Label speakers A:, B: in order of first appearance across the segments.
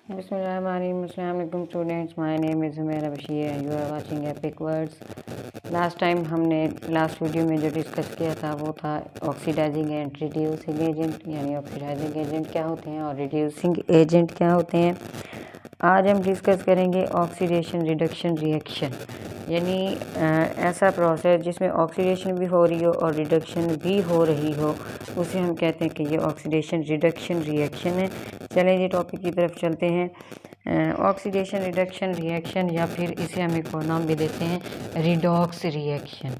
A: Assalamualaikum students, my name is Humaira Bashir and you are watching Epic Words। Last time हमने last video में जो discuss किया था वो था ऑक्सीडाइजिंग एंड रिड्यूसिंग एजेंट, यानी ऑक्सीडाइजिंग एजेंट क्या होते हैं और रिड्यूसिंग एजेंट क्या होते हैं। आज हम डिस्कस करेंगे ऑक्सीडेशन रिडक्शन रिएक्शन, यानी ऐसा प्रोसेस जिसमें ऑक्सीडेशन भी हो रही हो और रिडक्शन भी हो रही हो, उसे हम कहते हैं कि ये ऑक्सीडेशन रिडक्शन रिएक्शन है। चलें ये टॉपिक की तरफ चलते हैं। ऑक्सीडेशन रिडक्शन रिएक्शन, या फिर इसे हम एक और नाम भी देते हैं रिडॉक्स रिएक्शन।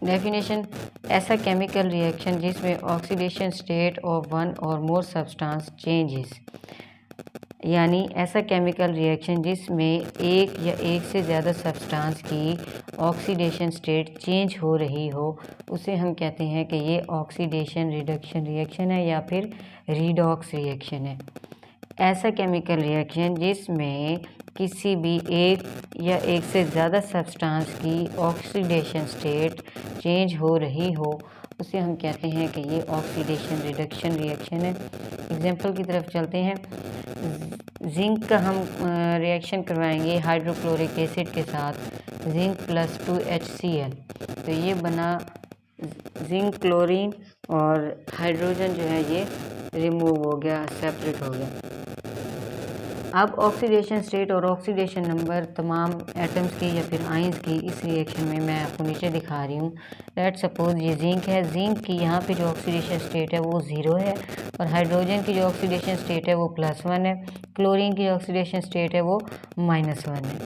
A: डेफिनेशन: ऐसा केमिकल रिएक्शन जिसमें ऑक्सीडेशन स्टेट ऑफ वन और मोर सब्सटेंस चेंजेस, यानी ऐसा केमिकल रिएक्शन जिसमें एक या एक से ज़्यादा सब्सटेंस की ऑक्सीडेशन स्टेट चेंज हो रही हो, उसे हम कहते हैं कि ये ऑक्सीडेशन रिडक्शन रिएक्शन है या फिर रिडॉक्स रिएक्शन है। ऐसा केमिकल रिएक्शन जिसमें किसी भी एक या एक से ज़्यादा सब्सटेंस की ऑक्सीडेशन स्टेट चेंज हो रही हो, उसे हम कहते हैं कि ये ऑक्सीडेशन रिडक्शन रिएक्शन है। एग्जाम्पल की तरफ चलते हैं। जिंक का हम रिएक्शन करवाएंगे हाइड्रोक्लोरिक एसिड के साथ जिंक प्लस 2HCl, तो ये बना जिंक क्लोरीन और हाइड्रोजन जो है ये रिमूव हो गया, सेपरेट हो गया। अब ऑक्सीडेशन स्टेट और ऑक्सीडेशन नंबर तमाम एटम्स की या फिर आयंस की इस रिएक्शन में मैं आपको नीचे दिखा रही हूँ। लेट्स सपोज ये जिंक है, जिंक की यहाँ पे जो ऑक्सीडेशन स्टेट है वो 0 है और हाइड्रोजन की जो ऑक्सीडेशन स्टेट है वो +1 है, क्लोरीन की ऑक्सीडेशन स्टेट है वो -1 है।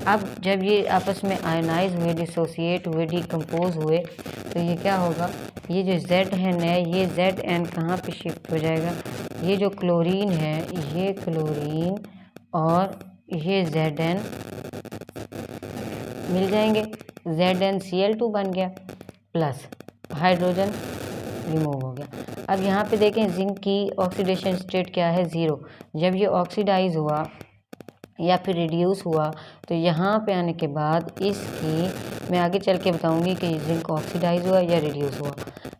A: अब जब ये आपस में आयनाइज हुए, डिसोसिएट हुए, डिकम्पोज हुए, तो ये क्या होगा, ये जो Zn है ये Zn कहाँ पे शिफ्ट हो जाएगा, ये जो क्लोरीन है ये क्लोरीन और ये Zn मिल जाएंगे, ZnCl2 बन गया, प्लस हाइड्रोजन रिमूव हो गया। अब यहाँ पे देखें जिंक की ऑक्सीडेशन स्टेट क्या है, 0। जब ये ऑक्सीडाइज हुआ या फिर रिड्यूस हुआ, तो यहाँ पे आने के बाद इसकी मैं आगे चल के बताऊँगी कि जिंक ऑक्सीडाइज हुआ या रिड्यूस हुआ।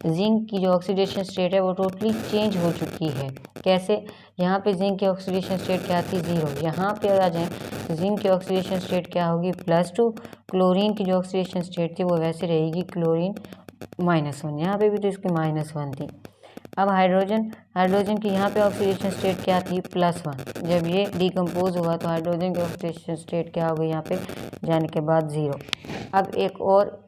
A: जिंक की जो ऑक्सीडेशन स्टेट है वो टोटली चेंज हो चुकी है। कैसे? यहाँ पे जिंक की ऑक्सीडेशन स्टेट क्या थी, 0। यहाँ पे आ जाएं तो जिंक की ऑक्सीडेशन स्टेट क्या होगी, +2। क्लोरीन की जो ऑक्सीडेशन स्टेट थी वो वैसे रहेगी, क्लोरीन -1। यहाँ पे भी तो इसकी -1 थी। अब हाइड्रोजन की यहाँ पे ऑक्सीडेशन स्टेट क्या थी, +1। जब ये डिकम्पोज हुआ तो हाइड्रोजन की ऑक्सीडेशन स्टेट क्या हो गई, यहाँ पे जाने के बाद 0। अब एक और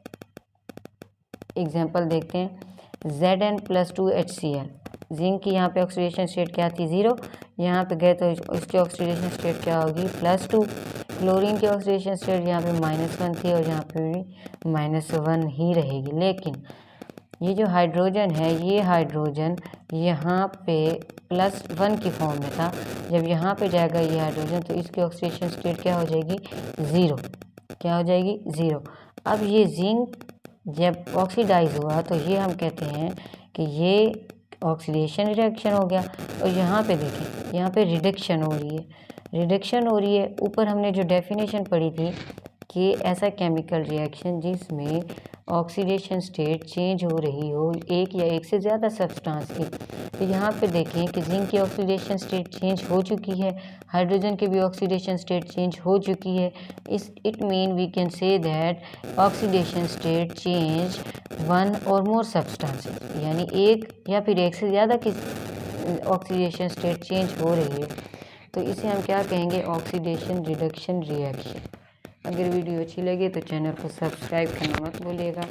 A: एग्जांपल देखते हैं। Zn + 2HCl, जिंक की यहाँ पे ऑक्सीडेशन स्टेट क्या थी, 0। यहाँ पे गए तो इसकी ऑक्सीडेशन स्टेट क्या होगी, +2। क्लोरीन की ऑक्सीडेशन स्टेट यहाँ पे -1 थी और यहाँ पे भी -1 ही रहेगी। लेकिन ये जो हाइड्रोजन है, ये हाइड्रोजन यहाँ पे +1 की फॉर्म में था। जब यहाँ पे जाएगा ये हाइड्रोजन तो इसकी ऑक्सीडेशन स्टेट क्या हो जाएगी, 0। क्या हो जाएगी, 0। अब ये जिंक जब ऑक्सीडाइज हुआ तो ये हम कहते हैं कि ये ऑक्सीडेशन रिडक्शन हो गया। और यहाँ पे देखें, यहाँ पे रिडक्शन हो रही है, रिडक्शन हो रही है। ऊपर हमने जो डेफिनेशन पढ़ी थी कि ऐसा केमिकल रिएक्शन जिसमें ऑक्सीडेशन स्टेट चेंज हो रही हो एक या एक से ज़्यादा सब्सटेंस की, तो यहाँ पे देखें कि जिंक की ऑक्सीडेशन स्टेट चेंज हो चुकी है, हाइड्रोजन की भी ऑक्सीडेशन स्टेट चेंज हो चुकी है। It mean we can say that oxidation state change one और मोर सब्सटेंस, यानी एक या फिर एक से ज़्यादा की ऑक्सीडेशन स्टेट चेंज हो रही है, तो इसे हम क्या कहेंगे, ऑक्सीडेशन रिडक्शन रिएक्शन। अगर वीडियो अच्छी लगे तो चैनल को सब्सक्राइब करना मत भूलिएगा।